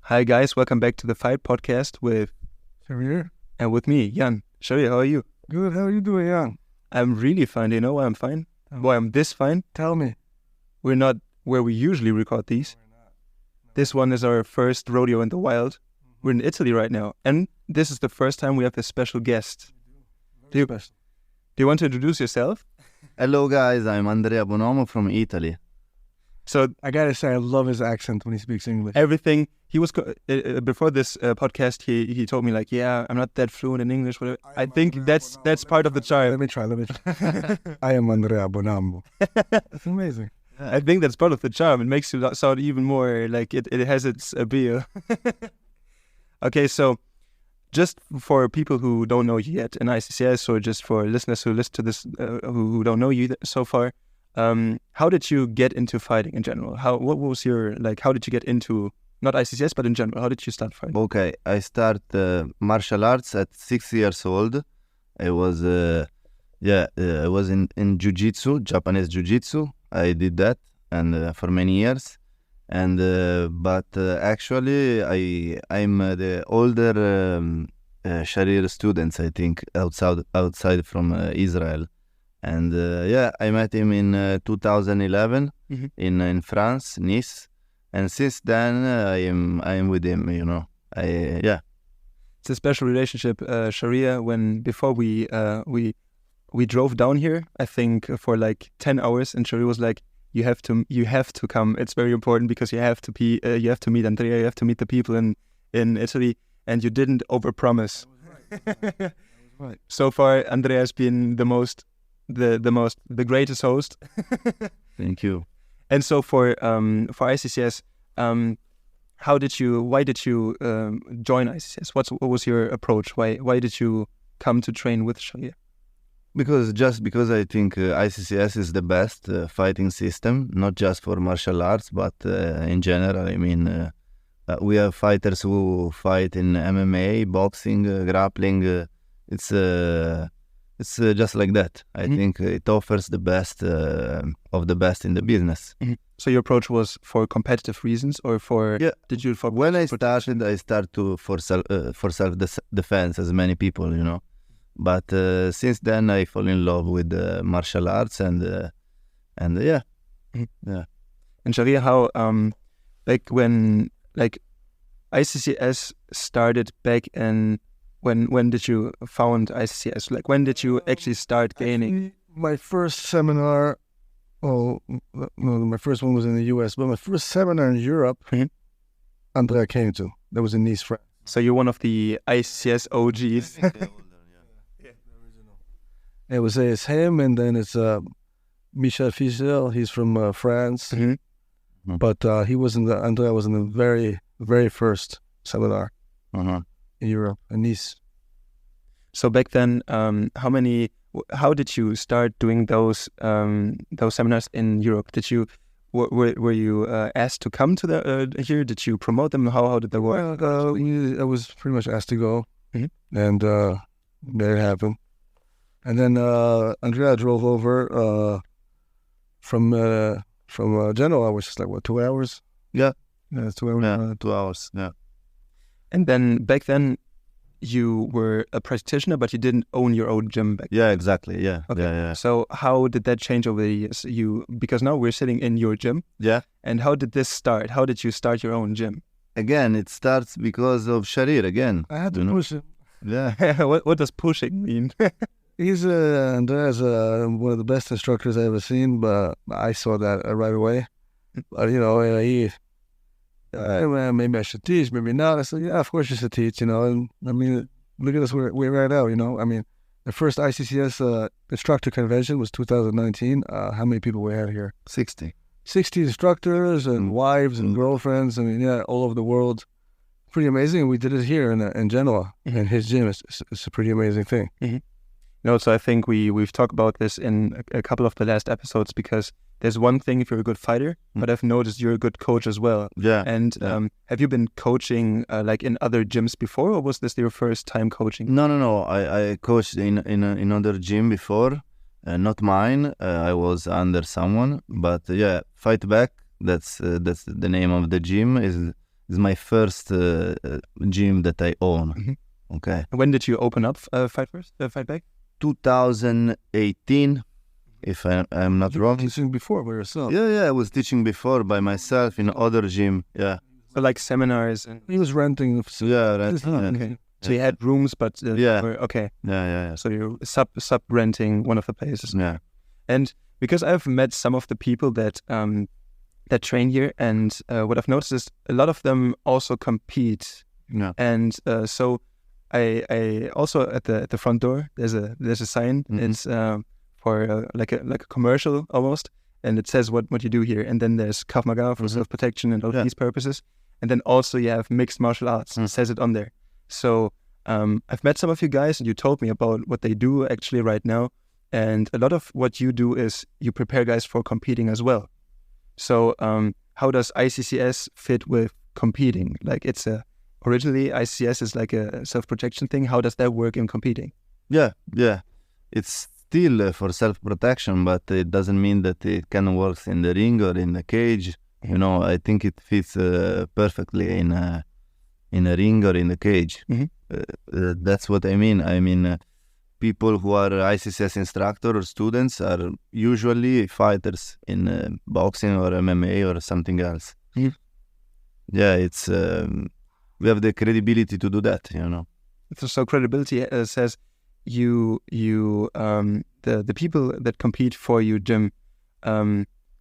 Hi guys, welcome back to the Fight Podcast with Sharir. and with me, Jan. Sharir, how are you? Good, how are you doing, Jan? I'm really fine. Do you know why I'm fine? Why I'm this fine? Tell me. We're not where we usually record these. This one is our first rodeo in the wild. We're in Italy right now, and this is the first time we have a special guest. Do you want to introduce yourself? Hello guys, I'm Andrea from Italy. So I gotta say, I love his accent when he speaks English. everything he was before this podcast, he told me like, yeah, I'm not that fluent in English. Whatever. I think that's part of the charm. Let me try. I am Andrea Bonambo. That's amazing. I think that's part of the charm. It makes you sound even more like it has its appeal. Okay, so just for people who don't know you yet in ICCS, or just for listeners who listen to this who don't know you so far, how did you get into fighting in general? How did you get into, not ICCS, but in general, how did you start fighting? Okay, I start martial arts at 6 years old. I was in jiu-jitsu, Japanese jiu-jitsu. I did that and for many years. And but actually I'm the older Sharir students, I think, outside from Israel. And I met him in 2011 in France, Nice, and since then I am with him. You know, It's a special relationship, Sharia. Before we drove down here, I think for like 10 hours, and Sharia was like, "You have to come. It's very important because you have to meet Andrea. You have to meet the people in Italy." And you didn't overpromise. That was right. So far, Andrea has been the greatest host. thank you. And so for ICCS, why did you join ICCS? What was your approach? Why did you come to train with Sharir? Because I think ICCS is the best fighting system, not just for martial arts, but in general. I mean, we have fighters who fight in MMA, boxing, grappling. It's just like that. I think it offers the best of the best in the business. So your approach was for competitive reasons, or did you? When I started for self defense, as many people, you know. But since then, I fall in love with martial arts and yeah. And Sharir, how when ICCS started back in. When did you found ICCS? Like, when did you actually start gaining? Actually, my first seminar, my first one was in the US, but my first seminar in Europe, Andrea came to. That was in Nice, France. So you're one of the ICCS OGs. It's him, and then it's Michel Fischel. He's from France, but Andrea was in the very, very first seminar in Europe, in Nice. So back then, how did you start doing those seminars in Europe? Were you asked to come to the here? Did you promote them? How did that work? Well, I was pretty much asked to go, and there it happened. And then Andrea drove over from Genoa, which is like 2 hours? Yeah, it's 2 hours. Yeah, 2 hours. Yeah. And then back then, you were a practitioner, but you didn't own your own gym back then. Yeah, exactly. Yeah. Okay. Yeah. So how did that change over the years? Because now we're sitting in your gym. Yeah. And how did this start? How did you start your own gym? Again, it starts because of Sharir. Again, I had to push him. Yeah. What does pushing mean? He's Andrea's one of the best instructors I've ever seen, but I saw that right away. But maybe I should teach, maybe not. I said, yeah, of course you should teach, And I mean, look at us where we're right now, I mean, the first ICCS instructor convention was 2019. How many people we had here? 60 instructors and wives and girlfriends. I mean, yeah, all over the world. Pretty amazing. We did it here in Genoa, in his gym. It's a pretty amazing thing. So I think we've talked about this in a couple of the last episodes, because there's one thing if you're a good fighter, but I've noticed you're a good coach as well. Yeah. And have you been coaching like in other gyms before, or was this your first time coaching? No. I coached in another gym before, not mine. I was under someone, but Fight Back. That's the name of the gym. It's my first gym that I own. Mm-hmm. Okay. When did you open up Fight Back? 2018, if I'm not wrong. Teaching before by yourself. Yeah, I was teaching before by myself in other gym. Yeah. So like seminars and. He was renting. Yeah, right. Okay. So you had rooms, but okay. Yeah. So you're sub renting one of the places. Yeah. And because I've met some of the people that that train here, and what I've noticed is a lot of them also compete. Yeah. And so I also at the front door there's a sign. Mm-hmm. It's for like a commercial almost, and it says what you do here. And then there's Krav Maga for self-protection and all these purposes. And then also you have mixed martial arts. It says it on there. So I've met some of you guys, and you told me about what they do actually right now. And a lot of what you do is you prepare guys for competing as well. So how does ICCS fit with competing? Like originally ICCS is like a self-protection thing. How does that work in competing? Yeah. It's still for self-protection, but it doesn't mean that it can work in the ring or in the cage. You know, I think it fits perfectly in a ring or in the cage. Mm-hmm. That's what I mean. I mean, people who are ICCS instructor or students are usually fighters in boxing or MMA or something else. Mm-hmm. Yeah, it's we have the credibility to do that. You know. So credibility says the people that compete for your gym.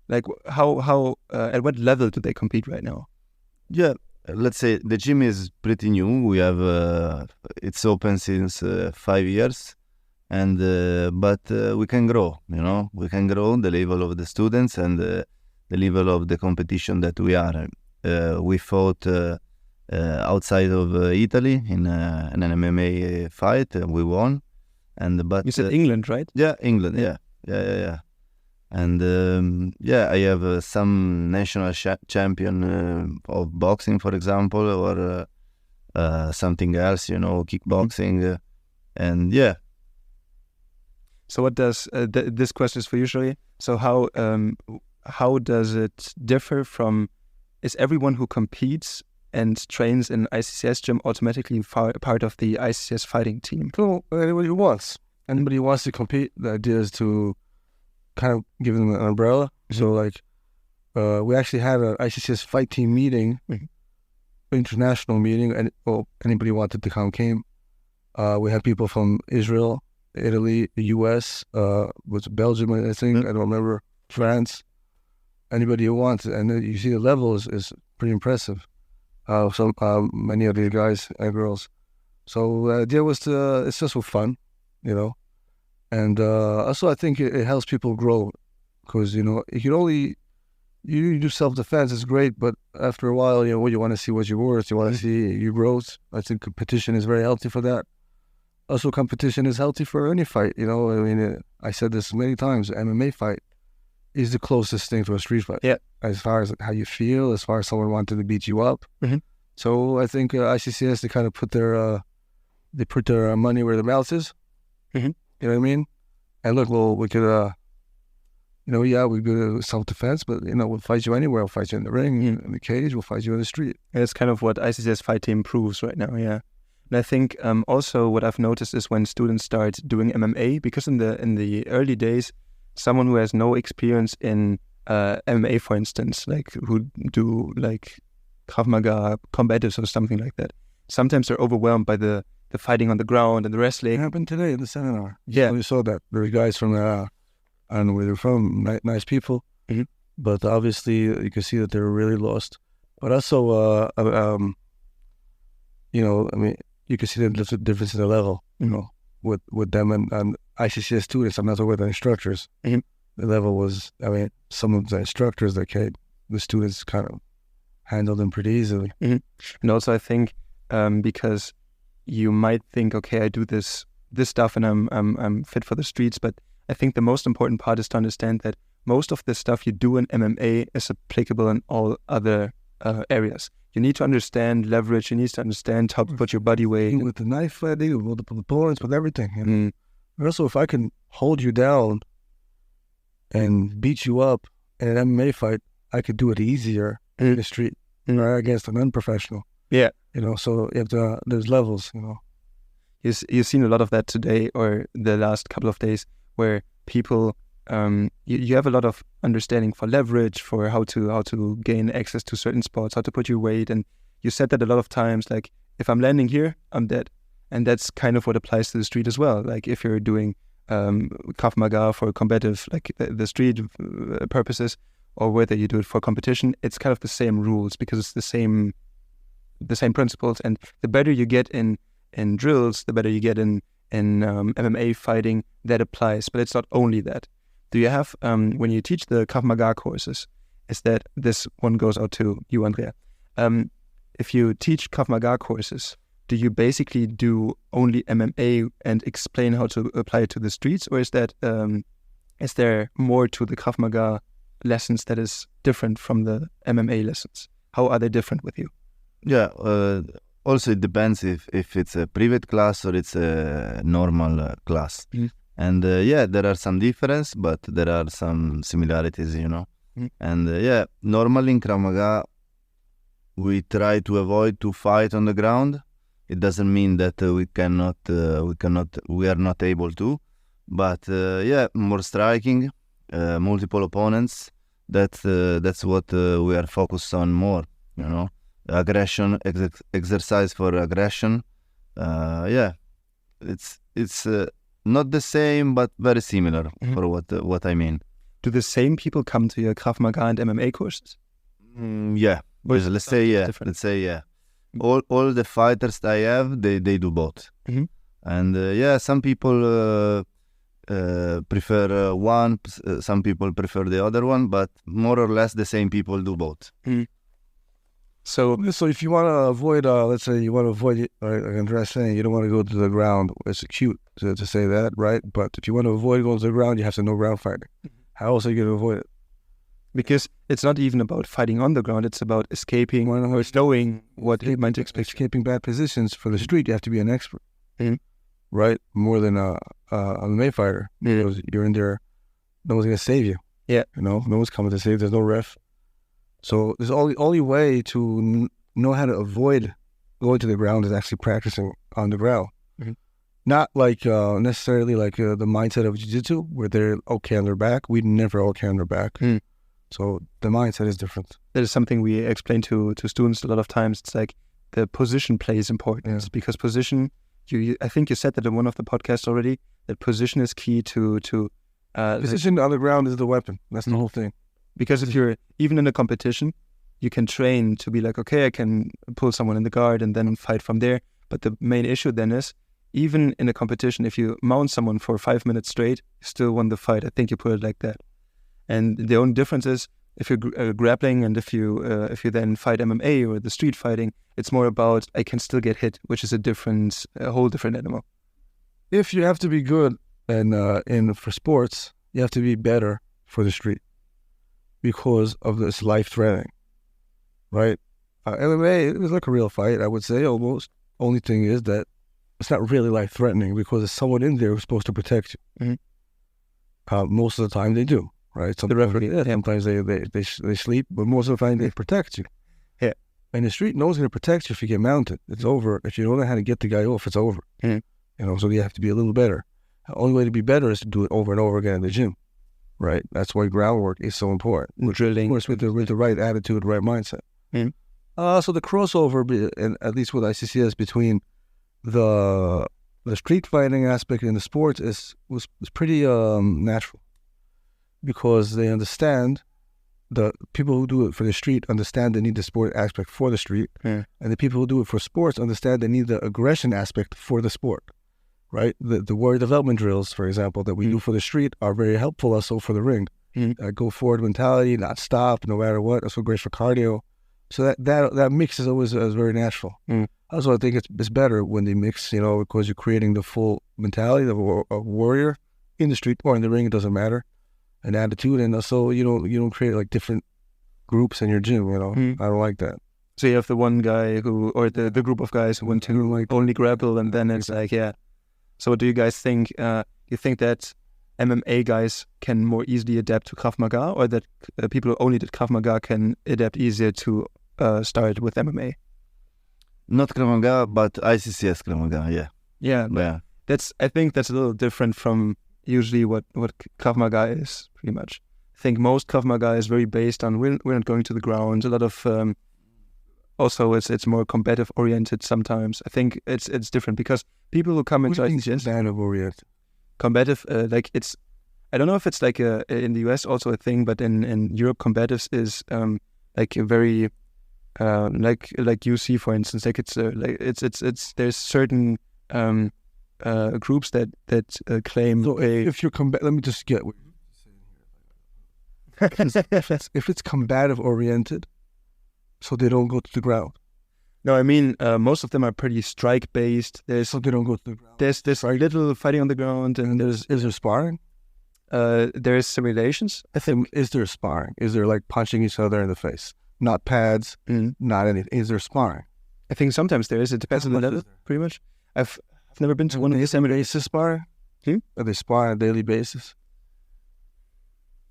Like how at what level do they compete right now? Yeah, let's say the gym is pretty new. We have it's open since 5 years, and but we can grow. You know, we can grow the level of the students and the level of the competition that we are. We fought outside of Italy in an MMA fight. We won, but you said England, right? Yeah, England. Yeah. And I have some national champion of boxing, for example, or something else, you know, kickboxing, and yeah. So what does this question is for you, Sharir? So how does it differ from? Is everyone who competes and trains in ICCS-gym automatically part of the ICCS fighting team? So anybody who wants to compete, the idea is to kind of give them an umbrella. Mm-hmm. So like we actually had an ICCS fight team meeting, international meeting, and anybody who wanted to come came. We had people from Israel, Italy, the US, was Belgium, I think, I don't remember, France, anybody who wants it. And you see the level is pretty impressive. Many of these guys and girls. So the idea was it's just for fun, you know. And also I think it helps people grow, because, you know, you do self-defense, it's great, but after a while, you know, you want to see what you're worth, you want to see your growth. I think competition is very healthy for that. Also, competition is healthy for any fight, you know. I mean, I said this many times, MMA fight is the closest thing to a street fight. Yeah. As far as how you feel, as far as someone wanted to beat you up. Mm-hmm. So I think ICCS, they kind of put their money where their mouth is. Mm-hmm. You know what I mean? And look, well, we could, we do self-defense, but, you know, we'll fight you anywhere. We'll fight you in the ring, in the cage. We'll fight you in the street. And it's kind of what ICCS fight team proves right now, yeah. And I think also what I've noticed is when students start doing MMA, because in the early days, someone who has no experience in MMA, for instance, like who do like Krav Maga combatives or something like that, sometimes they're overwhelmed by the fighting on the ground and the wrestling. It happened today in the seminar. Yeah. We saw that. There were guys from, I don't know where they're from, nice people. Mm-hmm. But obviously you can see that they're really lost. But also, you know, I mean, you can see the difference in the level, you know, with them and ICCS students. I'm not talking about the instructors. Mm-hmm. The level was, I mean, some of the instructors that came, the students kind of handled them pretty easily. Mm-hmm. And also I think because you might think, okay, I do this stuff and I'm fit for the streets, but I think the most important part is to understand that most of the stuff you do in MMA is applicable in all other areas. You need to understand leverage. You need to understand how to put your body weight. With the knife fighting, with multiple opponents, with everything. You know? Also, if I can hold you down and beat you up in an MMA fight, I could do it easier in the street. right, against an unprofessional. Yeah. So you have to, there's levels, You've seen a lot of that today or the last couple of days where people, you have a lot of understanding for leverage, for how to gain access to certain spots, how to put your weight. And you said that a lot of times, like, if I'm landing here, I'm dead. And that's kind of what applies to the street as well. Like if you're doing Krav Maga for combative, like the street purposes, or whether you do it for competition, it's kind of the same rules because it's the same principles. And the better you get in drills, the better you get in MMA fighting, that applies. But it's not only that. Do you have, when you teach the Krav Maga courses, is that this one goes out to you, Andrea? If you teach Krav Maga courses, do you basically do only MMA and explain how to apply it to the streets, or is there more to the Krav Maga lessons that is different from the MMA lessons? How are they different with you? Yeah. Also, it depends if it's a private class or it's a normal class. Mm-hmm. And there are some difference, but there are some similarities, Mm-hmm. And normally in Krav Maga, we try to avoid to fight on the ground. It doesn't mean that we are not able to, but more striking, multiple opponents. That's what we are focused on more. Aggression, exercise for aggression. It's not the same, but very similar. Mm-hmm. For what I mean. Do the same people come to your Krav Maga and MMA courses? Yeah. Let's say yeah. All the fighters I have, they do both. Mm-hmm. And some people prefer one, some people prefer the other one, but more or less the same people do both. Mm-hmm. So if you want to avoid, let's say you want to avoid, like Andrea's saying, you don't want to go to the ground. It's cute to say that, right? But if you want to avoid going to the ground, you have to know ground fighting. How else are you going to avoid it? Because it's not even about fighting on the ground, it's about escaping or knowing what you might expect. Escaping bad positions for the street, you have to be an expert, mm-hmm. right? More than a MMA fighter. Mm-hmm. Because you're in there, no one's going to save you. Yeah. No one's coming to save, there's no ref. So there's only way to know how to avoid going to the ground is actually practicing on the ground. Mm-hmm. Not like necessarily like the mindset of jiu-jitsu where they're okay on their back. We never okay on their back. Mm. So the mindset is different. That is something we explain to students a lot of times. It's like the position plays importance because position, I think you said that in one of the podcasts already, that position is key to position on the ground is the weapon. That's the whole thing. Because if you're even in a competition, you can train to be like, okay, I can pull someone in the guard and then fight from there. But the main issue then is, even in a competition, if you mount someone for 5 minutes straight, you still won the fight. I think you put it like that. And the only difference is if you're grappling and if you then fight MMA or the street fighting, it's more about I can still get hit, which is a whole different animal. If you have to be good and for sports, you have to be better for the street because of this life-threatening, right? MMA is like a real fight, I would say, almost. Only thing is that it's not really life-threatening because there's someone in there who's supposed to protect you. Mm-hmm. Most of the time they do. Right, sometimes they sleep, but most of the time they protect you. Yeah, in the street, no one's going to protect you if you get mounted. It's over. If you don't know how to get the guy off, it's over. Mm-hmm. So you have to be a little better. The only way to be better is to do it over and over again in the gym. Right, that's why groundwork is so important. Drilling, of course, with the right attitude, right mindset. Mm-hmm. So the crossover, and at least with ICCS, between the street fighting aspect and the sports was pretty natural. Because they understand, the people who do it for the street understand they need the sport aspect for the street. Yeah. And the people who do it for sports understand they need the aggression aspect for the sport, right? The warrior development drills, for example, that we do for the street are very helpful also for the ring. Go forward mentality, not stop, no matter what. That's what great for cardio. So that mix is always very natural. Also, I think it's better when they mix, because you're creating the full mentality of a warrior in the street or in the ring, it doesn't matter. An attitude, and also you don't create like different groups in your gym. I don't like that. So you have the one guy or the group of guys who want to like only grapple, and then it's like, yeah. So what do you guys think? You think that MMA guys can more easily adapt to Krav Maga, or that people who only did Krav Maga can adapt easier to start with MMA? Not Krav Maga, but ICCS Krav Maga. Yeah. Yeah. I think that's a little different from usually what Krav Maga is, pretty much. I think most Krav Maga is very based on we're not going to the ground. A lot of also it's more combative oriented sometimes. I think it's different because people who come into ICCS combative oriented. Combative, like it's, I don't know if it's like in the US also a thing, but in Europe combatives is like a very like you see, for instance, like it's there's certain groups that claim. So if you're let me just get what you're saying. If it's combative oriented, so they don't go to the ground. No, I mean most of them are pretty strike based. So they don't go to the ground. There's little fighting on the ground, and is there sparring? There's simulations. I think, is there sparring? Is there like punching each other in the face? Not pads, not anything. Is there sparring? I think sometimes there is. It depends on the level, pretty much. I've never been to one of these simulators. Sparring? Are they sparring on a daily basis?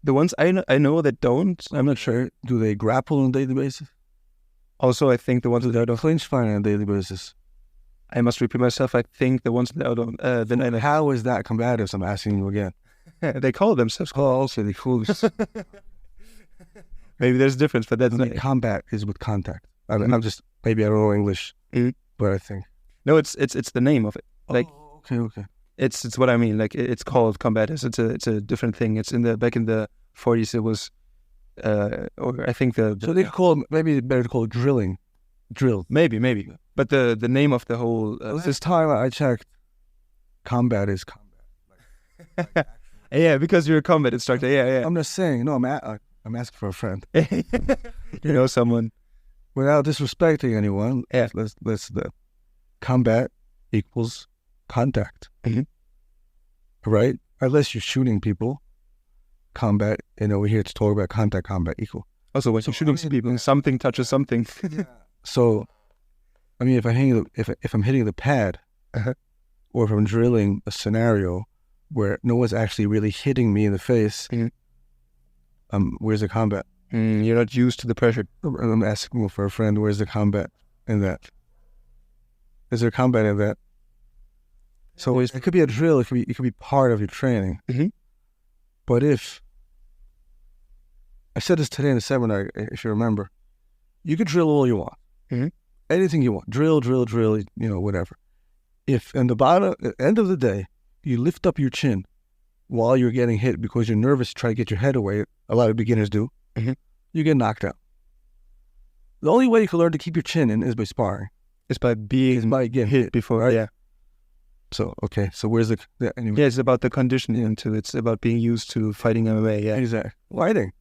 The ones I know that don't. I'm not sure. Do they grapple on a daily basis? Also, I think the ones that don't clinch fighting on a daily basis. I must repeat myself. I think the ones that don't. Then how is that combative? I'm asking you again. They call themselves. Also, they call. Maybe there's a difference, but that's not. Combat is with contact. I'm just, maybe I don't know English, but I think. No, it's the name of it. Like, okay. It's what I mean. Like it's called combat. It's a different thing. It's back in the 40s. It was, or I think so they call maybe better to call it drilling, drill. Maybe. But the name of the whole. This time I checked, combat is combat. Yeah, because you're a combat instructor. Yeah. I'm just saying. No, I'm asking for a friend. You know someone. Without disrespecting anyone, let's the combat equals contact. Right? Unless you're shooting people, combat, we're here to talk about contact, combat equal. Also, when you're shooting people, something touches something. So, I mean, if I'm hitting the pad, or if I'm drilling a scenario where no one's actually really hitting me in the face, where's the combat? You're not used to the pressure. I'm asking for a friend, where's the combat in that? Is there combat in that? So it could be a drill, it could be part of your training. But if, I said this today in the seminar, if you remember, you could drill all you want. Anything you want. Drill, whatever. If in the end of the day, you lift up your chin while you're getting hit because you're nervous to try to get your head away, a lot of beginners do, you get knocked out. The only way you can learn to keep your chin in is by sparring. It's by getting hit before, right? Yeah. So, okay, so where's anyway. Yeah, it's about the conditioning too. It's about being used to fighting MMA, yeah. Exactly. Fighting.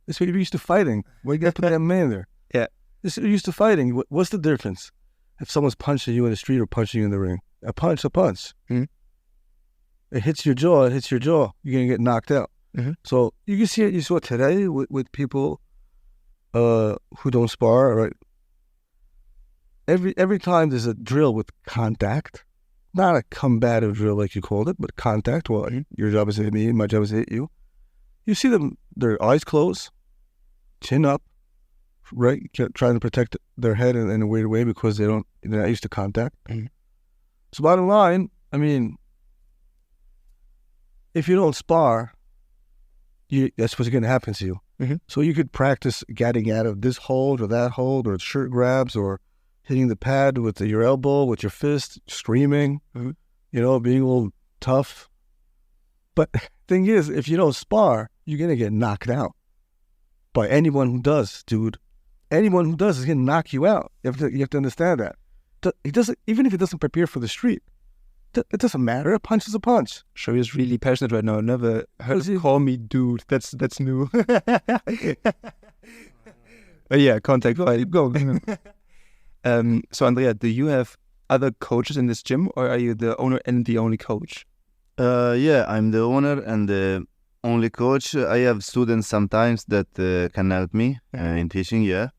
It's what you're used to fighting. Why you got to put that man there? Yeah. You're used to fighting. What's the difference if someone's punching you in the street or punching you in the ring? A punch. It hits your jaw, you're going to get knocked out. So you can see it, you saw it today with people who don't spar, right? Every time there's a drill with contact, not a combative drill like you called it, but contact. Well, your job is to hit me, my job is to hit you. You see them, their eyes closed, chin up, right? Trying to protect their head in a weird way because they're not used to contact. So bottom line, I mean, if you don't spar, that's what's going to happen to you. So you could practice getting out of this hold or that hold or shirt grabs or hitting the pad with your elbow, with your fist, screaming, being a little tough. But thing is, if you don't spar, you're going to get knocked out by anyone who does, dude. Anyone who does is going to knock you out. You have to understand that. It doesn't, even if it doesn't prepare for the street, it doesn't matter. A punch is a punch. Sharir is really passionate right now. Never heard him call me dude. That's new. But yeah, contact fight. Go. So Andrea, do you have other coaches in this gym, or are you the owner and the only coach? Yeah, I'm the owner and the only coach. I have students sometimes that can help me in teaching. Yeah,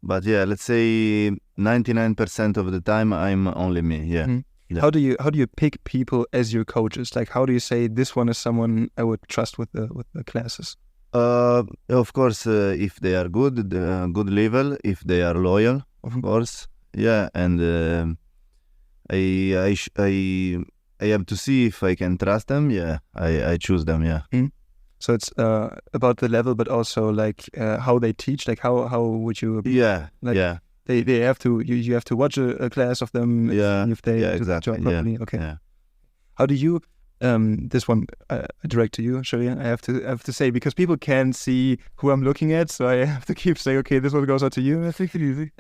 but yeah, let's say 99% of the time I'm only me. Yeah. Yeah. How do you pick people as your coaches? Like, how do you say this one is someone I would trust with the classes? Of course, if they are good, good level, if they are loyal, of course, yeah. And I have to see if I can trust them. Yeah, I choose them. Yeah. So it's about the level, but also like how they teach. Like how would you? Yeah. Like, yeah. They have to. You have to watch a class of them. Yeah. If they Yeah. do the Exactly. job properly. Yeah. Okay. Yeah. How do you? This one I direct to you, Sharir. I have to say, because people can't see who I'm looking at, so I have to keep saying, okay, this one goes out to you. Take it easy.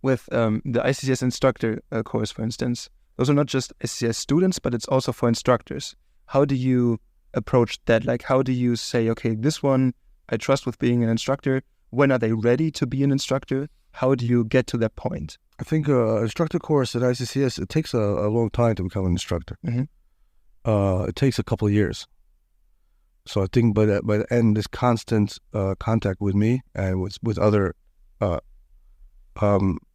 With the ICCS instructor course, for instance, those are not just ICCS students, but it's also for instructors. How do you approach that? Like, how do you say, okay, this one I trust with being an instructor? When are they ready to be an instructor? How do you get to that point? I think instructor course at ICCS, it takes a long time to become an instructor. It takes a couple of years. So I think by the end, this constant contact with me and with other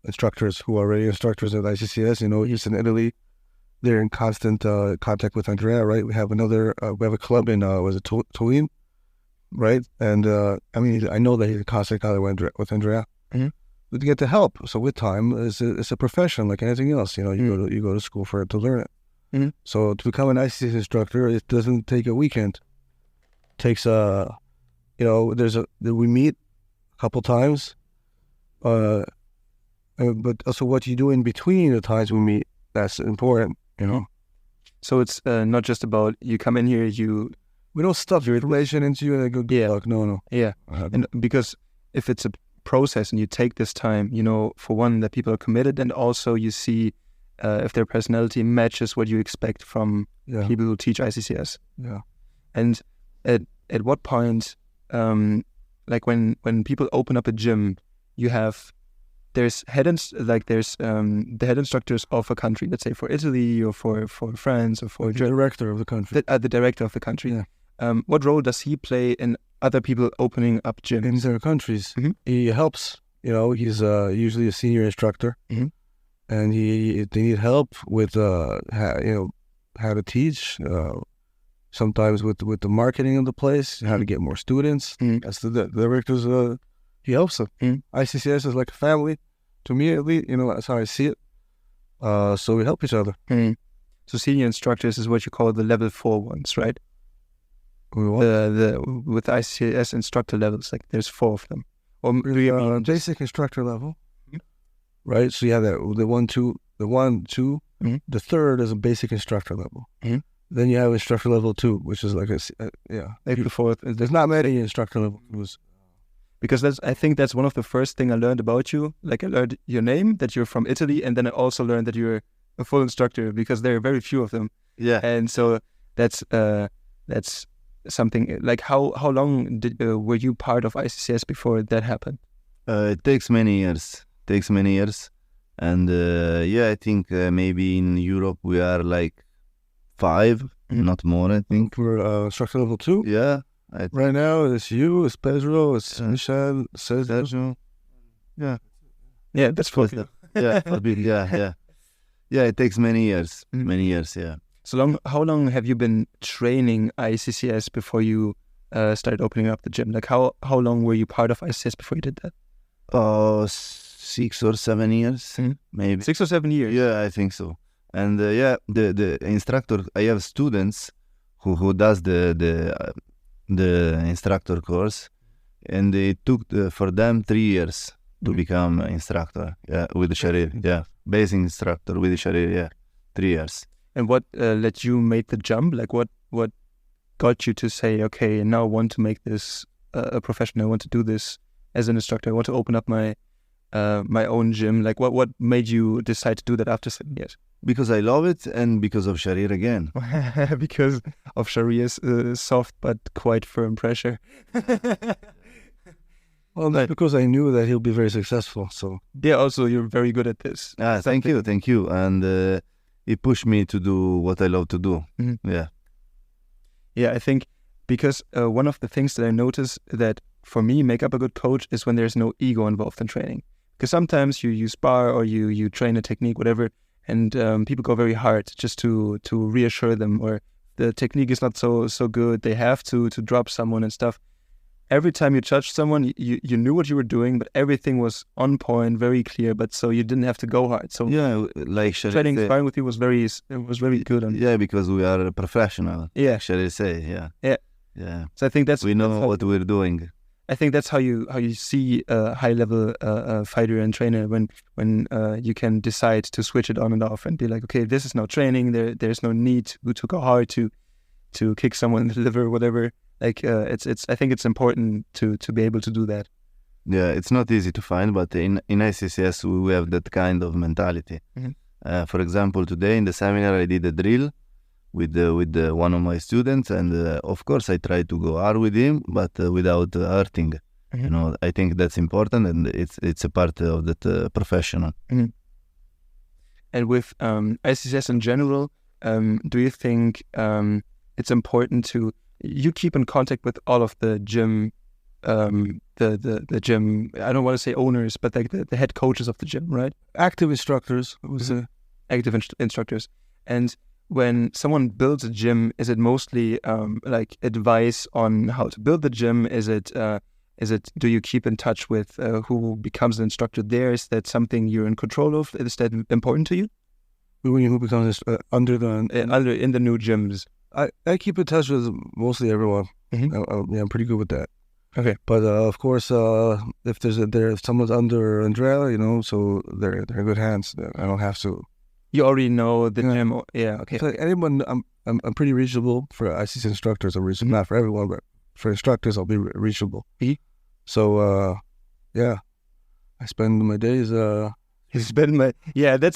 instructors who are already instructors at ICCS, he's in Italy. They're in constant contact with Andrea, right? We have a club in, Turin, right? And I know that he's in constant contact with Andrea. But to get the help. So with time, it's a profession like anything else. You go to school to learn it. So to become an ICCS instructor, it doesn't take a weekend. It takes we meet a couple times, but also what you do in between the times we meet, that's important, So it's not just about you come in here, we don't stuff your information into you and go, talk. No. Yeah, and because if it's a process and you take this time, for one, that people are committed, and also you see if their personality matches what you expect from people who teach ICCS. Yeah. And at what point, like when people open up a gym, there's the head instructors of a country, let's say for Italy or for France or for the director of the country. The director of the country. Yeah. What role does he play in other people opening up gyms? In their countries, he helps. He's usually a senior instructor. And they need help with how to teach. Sometimes with the marketing of the place, how to get more students. That's the directors. He helps them. ICCS is like a family, to me at least. That's how I see it. So we help each other. So senior instructors is what you call the level 4 ones, right? With the ICCS instructor levels, like there's 4 of them. Or basic instructor level. Right, so you have the 1, 2, the third is a basic instructor level. Then you have instructor level 2, which is like the 4th. There's not many instructor levels. Because I think that's one of the first thing I learned about you. Like I learned your name, that you're from Italy, and then I also learned that you're a full instructor, because there are very few of them. Yeah. And so that's something. Like how long were you part of ICCS before that happened? It takes many years. And I think maybe in Europe we are like 5, not more, I think. We're instructor level 2. Yeah. Right now it's you, it's Pedro, it's Michel, Sergio. Yeah. Yeah, that's for yeah. Yeah, it takes many years. Many years, yeah. So how long have you been training ICCS before you started opening up the gym? Like how long were you part of ICCS before you did that? 6 or 7 years, maybe. 6 or 7 years? Yeah, I think so. And the instructor, I have students who does the instructor course, and it took for them 3 years to become instructor. Yeah, with Sharir. Yeah, basic instructor with Sharir. Yeah, 3 years. And what let you make the jump? Like what got you to say, okay, now I want to make this a profession. I want to do this as an instructor. I want to open up my own gym. Like what made you decide to do that after 7 years? Because I love it, and because of Sharir again. Because of Sharir's soft but quite firm pressure. Well, that's because I knew that he'll be very successful. So yeah, also you're very good at this. Thank you. And it pushed me to do what I love to do. Yeah, I think because one of the things that I notice that for me make up a good coach is when there's no ego involved in training. Because sometimes you spar or you train a technique, whatever, and people go very hard just to reassure them, or the technique is not so good, they have to drop someone and stuff. every time you touched someone, you knew what you were doing, but everything was on point, very clear. But so you didn't have to go hard. So yeah, like training sparring with you was very good. Yeah, because we are a professional. Yeah, shall I say? Yeah. Yeah. So I think we know what we're doing. I think that's how you see a high level fighter and trainer when you can decide to switch it on and off and be like, okay, this is now training. There's no need to go hard to kick someone in the liver or whatever. Like it's I think it's important to be able to do that. Yeah, it's not easy to find, but in ICCS we have that kind of mentality. Mm-hmm. For example, today in the seminar I did a drill with one of my students, and of course I tried to go hard with him, but without hurting. Mm-hmm. You know, I think that's important, and it's a part of that professional. Mm-hmm. And with ICCS in general, do you think it's important to you keep in contact with all of the gym, the gym? I don't want to say owners, but like the head coaches of the gym, right? Active instructors. Active instructors. And when someone builds a gym, is it mostly like advice on how to build the gym? Is it do you keep in touch with who becomes an instructor there? Is that something you're in control of? Is that important to you? Who becomes in the new gyms? I keep in touch with mostly everyone. Mm-hmm. I'm pretty good with that. Okay, but of course, if someone's under Andrea, so they're in good hands. I don't have to. You already know the gym. Yeah. Okay. So anyone, I'm pretty reachable for ICCS instructors. I'm reachable, not for everyone, but for instructors, I'll be reachable. Mm-hmm. So yeah, I spend my days. That's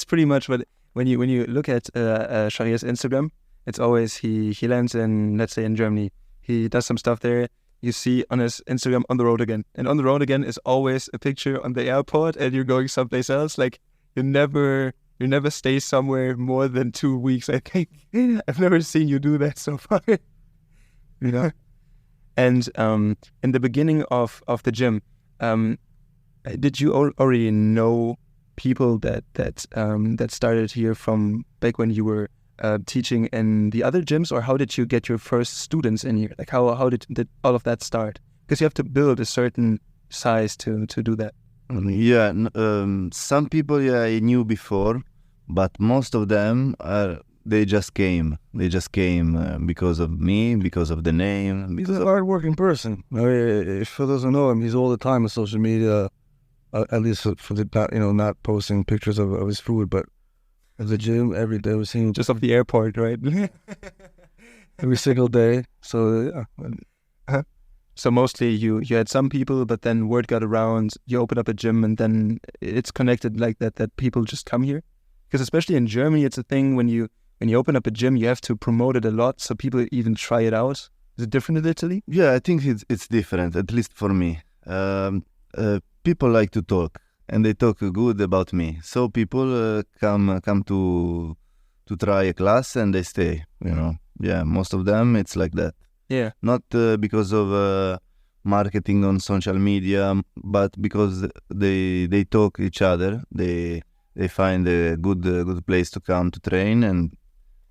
pretty much what when you look at Sharir's Instagram, it's always he lands in, let's say, in Germany. He does some stuff there. You see on his Instagram, on the road again, and on the road again is always a picture on the airport, and you're going someplace else. Like you never stay somewhere more than 2 weeks. I think I've never seen you do that so far. And in the beginning of the gym, did you already know people that started here from back when you were teaching in the other gyms, or how did you get your first students in here? Like how did all of that start? Because you have to build a certain size to do that. Yeah, some people I knew before, but most of them they just came. They just came because of me, because of the name. He's a hard-working person. If you doesn't know him, he's all the time on social media. At least for the not posting pictures of his food, but at the gym every day. We're seeing just off the airport, right? Every single day. So yeah. So mostly you had some people, but then word got around, you open up a gym, and then it's connected like that people just come here. Because especially in Germany, it's a thing when you open up a gym, you have to promote it a lot so people even try it out. Is it different in Italy? Yeah, I think it's different, at least for me. People like to talk, and they talk good about me. So people come to try a class, and they stay, Yeah, most of them, it's like that. Yeah, not because of marketing on social media, but because they talk each other. They find a good place to come to train, and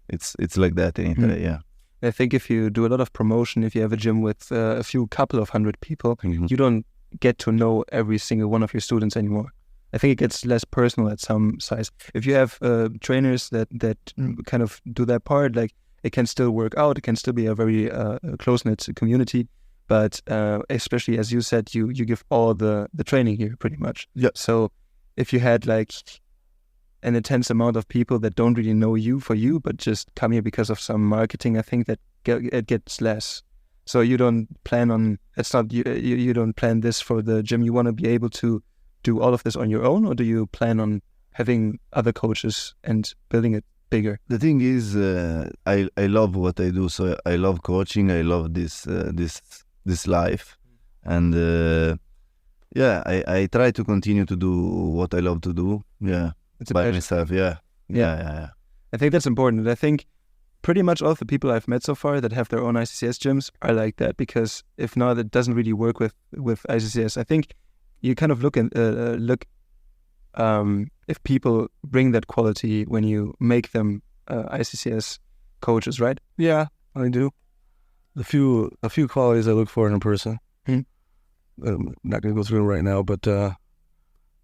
it's like that in Italy. Yeah, I think if you do a lot of promotion, if you have a gym with a couple of hundred people, you don't get to know every single one of your students anymore. I think it gets less personal at some size. If you have trainers that kind of do that part, like, it can still work out. It can still be a very close-knit community. But especially, as you said, you give all the training here pretty much. Yeah. So if you had like an intense amount of people that don't really know you for you, but just come here because of some marketing, I think that it gets less. So you don't plan on, you don't plan this for the gym. You want to be able to do all of this on your own, or do you plan on having other coaches and building it bigger? The thing is, I love what I do. So I love coaching. I love this life, and I try to continue to do what I love to do. Yeah, it's by myself. Yeah. I think that's important. I think pretty much all of the people I've met so far that have their own ICCS gyms are like that, because if not, it doesn't really work with ICCS. I think you kind of look if people bring that quality when you make them ICCS coaches, right? Yeah, I do. A few qualities I look for in a person. not going to go through them right now, but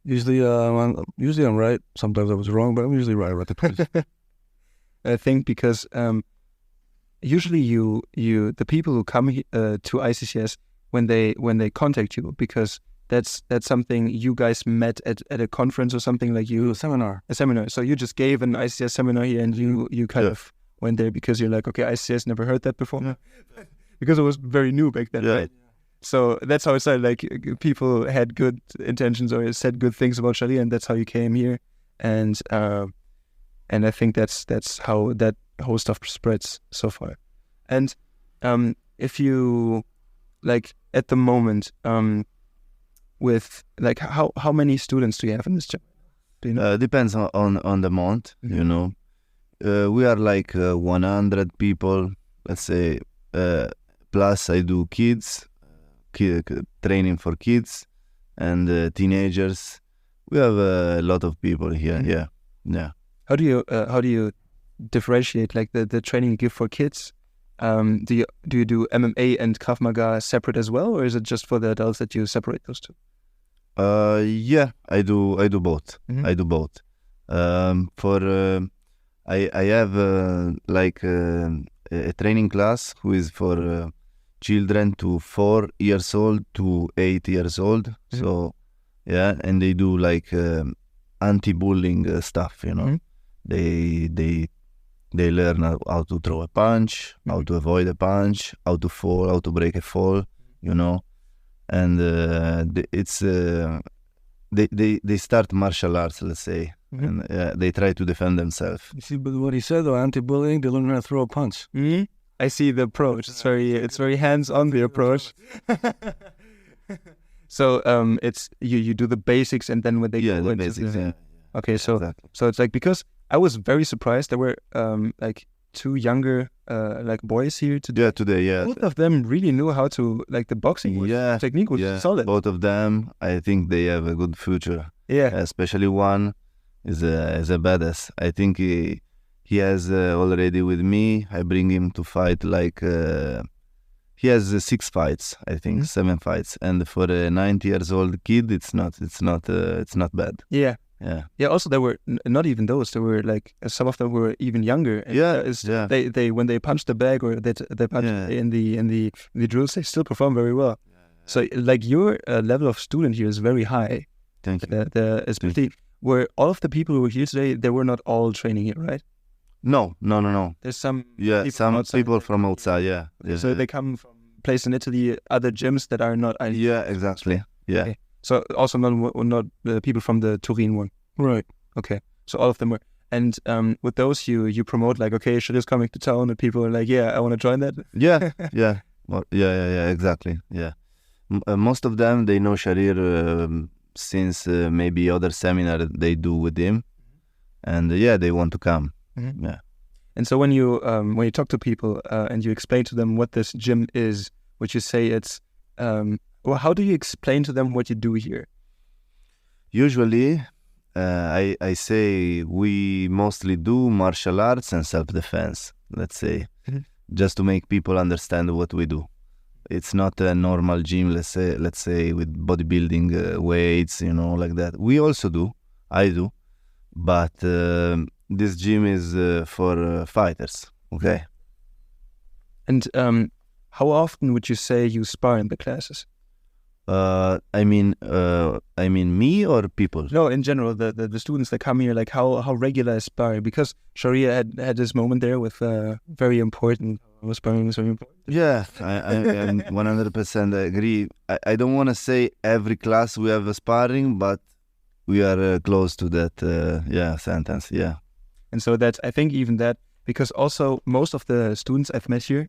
usually I'm right. Sometimes I was wrong, but I'm usually right about the place. I think because usually the people who come to ICCS when they contact you, because that's something you guys met at a conference or something, like you A seminar. So you just gave an ICCS seminar here, and you kind of went there because you're like, okay, ICCS, never heard that before, because it was very new back then, right? So that's how it started. Like people had good intentions or said good things about Sharir, and that's how you came here, and I think that's how that whole stuff spreads so far. And if you like at the moment, with like how many students do you have in this gym? Do you know? Depends on the month. You know, we are like 100 people. Let's say. Plus, I do kids. Training for kids and teenagers. We have a lot of people here. Yeah. How do you differentiate like the training you give for kids? Do you do MMA and Krav Maga separate as well, or is it just for the adults that you separate those two? Yeah, I do both. I do both. I have like a training class who is for children to 4 years old to 8 years old. So yeah, and they do like anti-bullying stuff, you know. They learn how to throw a punch, how to avoid a punch, how to fall, how to break a fall, you know. And it's they start martial arts, let's say, and they try to defend themselves. You see, but what he said though, anti-bullying, they learn how to throw a punch. I see the approach. It's very hands-on, the approach. So it's you do the basics, and then when they go the into basics. Okay, so Exactly. so it's like, because I was very surprised there were like 2 younger like boys here today. Yeah, today. Both of them really knew how to, like, the boxing technique was solid. Both of them, I think they have a good future. Yeah. Especially one is a badass. I think he has already with me. I bring him to fight like he has 6 fights, I think, 7 fights, and for a 90 years old kid, it's not bad. Yeah. Yeah. Yeah. Also, there were not even those. There were like some of them were even younger. And They when they punch the bag or they punch in the drills, they still perform very well. So like your level of student here is very high. Thank you. Especially were all of the people who were here today, they were not all training here, right? No. There's some people from outside. Yeah. So they come from places in Italy, other gyms that are not. Yeah, exactly. Yeah. Okay. So also not the people from the Turin one. Right. Okay. So all of them were. And with those, you promote like, okay, Sharir's coming to town, and people are like, yeah, I want to join that. Yeah. Well, yeah. Exactly. Yeah. Most of them, they know Sharir since maybe other seminar they do with him, and they want to come. Yeah. And so when you talk to people and you explain to them what this gym is, would you say it's well, how do you explain to them what you do here? Usually, I say we mostly do martial arts and self-defense, let's say, just to make people understand what we do. It's not a normal gym, let's say with bodybuilding weights, like that. We also do, I do, but this gym is for fighters, okay? And how often would you say you spar in the classes? I mean me or people? No, in general, the students that come here, like how regular is sparring? Because Sharir had this moment there with very important. Sparring is very important. Yeah, I 100% agree. I don't want to say every class we have a sparring, but we are close to that. Sentence. Yeah. And so that, I think even that, because also most of the students I've met here,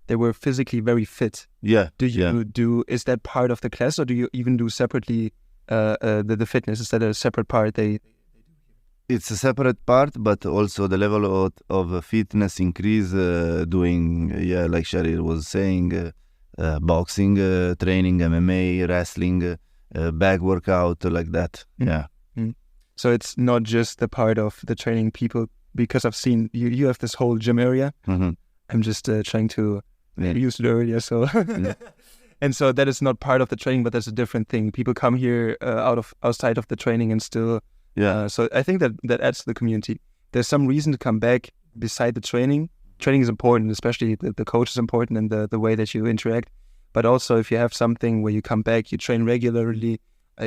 they were physically very fit. Yeah. Is that part of the class, or do you even do separately the fitness? Is that a separate part It's a separate part, but also the level of fitness increase doing, like Sharir was saying, boxing, training, MMA, wrestling, bag workout, like that. Yeah. Mm-hmm. So it's not just the part of the training people, because I've seen you have this whole gym area. Mm-hmm. I'm just trying to use it earlier. So And so that is not part of the training, but that's a different thing. People come here outside of the training and still. So I think that adds to the community. There's some reason to come back beside the training. Training is important, especially the coach is important and the way that you interact. But also if you have something where you come back, you train regularly,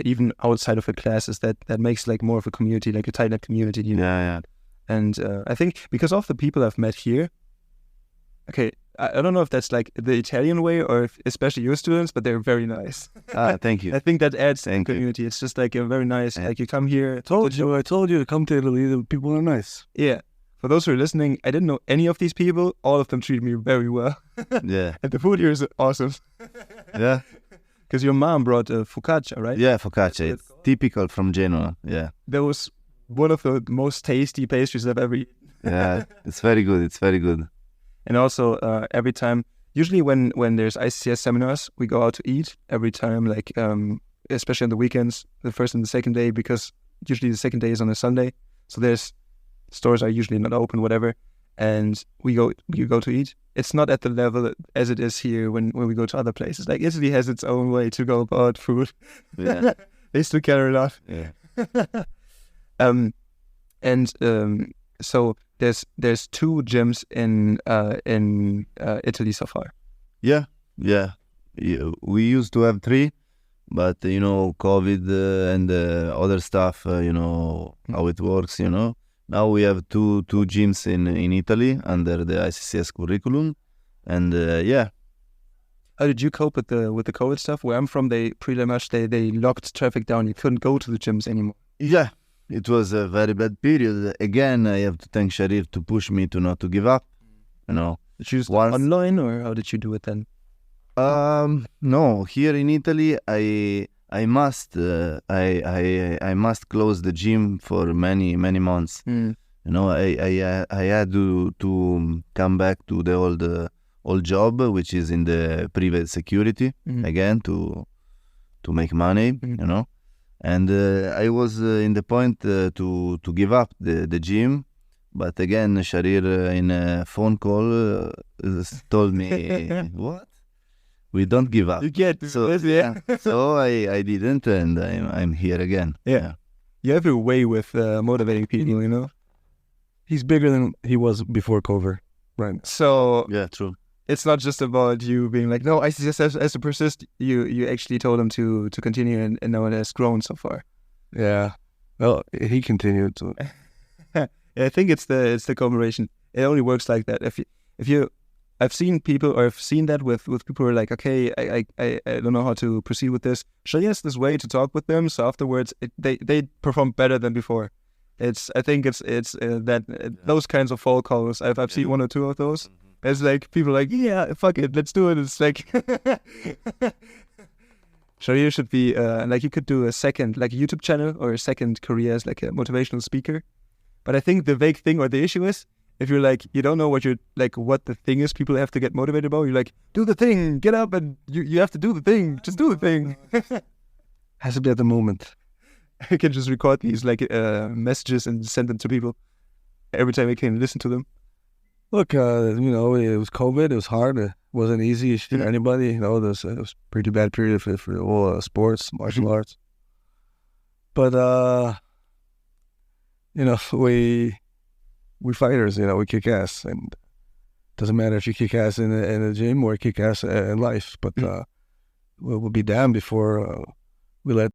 even outside of the classes, that makes like more of a community, like a tight-knit community. You know? Yeah. And I think because of the people I've met here, okay, I don't know if that's like the Italian way or if especially your students, but they're very nice. Thank you. I think that adds to the community. It's just like a very nice, like you come here. I told you to come to Italy. The people are nice. Yeah. For those who are listening, I didn't know any of these people. All of them treat me very well. Yeah. And the food here is awesome. Yeah. Because your mom brought focaccia, right? Yeah, focaccia. It's typical from Genua. Yeah. That was one of the most tasty pastries I've ever eaten. Yeah, it's very good. It's very good. And also, every time, usually when there's ICCS seminars, we go out to eat every time, like, especially on the weekends, the first and the second day, because usually the second day is on a Sunday. So stores are usually not open, whatever. And you go to eat. It's not at the level as it is here when we go to other places. Like Italy has its own way to go about food. Yeah. They still care a lot. Yeah. So there's 2 gyms in Italy so far. Yeah. We used to have 3, but COVID and other stuff. How it works. Now we have two gyms in Italy under the ICCS curriculum, and How did you cope with the COVID stuff? Where I'm from, they pretty much they locked traffic down. You couldn't go to the gyms anymore. Yeah, it was a very bad period. Again, I have to thank Sharir to push me to not to give up. Did you use online or how did you do it then? No, here in Italy, I must close the gym for many months. I had to come back to the old job, which is in the private security again to make money. And I was in the point to give up the gym, but again Sharir in a phone call told me what. We don't give up. You get so so I didn't, and I'm here again. Yeah. You have a way with motivating people, He's bigger than he was before COVID, right? So yeah, true. It's not just about you being like, no, ICCS has to persist. You actually told him to continue, and now it has grown so far. Yeah. Well, he continued to. Yeah, I think it's the collaboration. It only works like that. If you I've seen that with people who are like, okay, I don't know how to proceed with this. Sharir has this way to talk with them, so afterwards they perform better than before. I think it's those kinds of phone calls. I've seen 1 or 2 of those. It's like people are like, yeah, fuck it, let's do it. It's like Sharir should be like you could do a second like a YouTube channel or a second career as like a motivational speaker. But I think the vague thing or the issue is, if you're like, you don't know what the thing is people have to get motivated about, you're like, do the thing, get up and you have to do the thing, just do the thing. Has to be at the moment. I can just record these like messages and send them to people every time I can listen to them. Look, it was COVID, it was hard, it wasn't easy for anybody, it was a pretty bad period for all sports, martial arts. But, we fighters, we kick ass, and it doesn't matter if you kick ass in a gym or kick ass in life, but we'll be damned before we let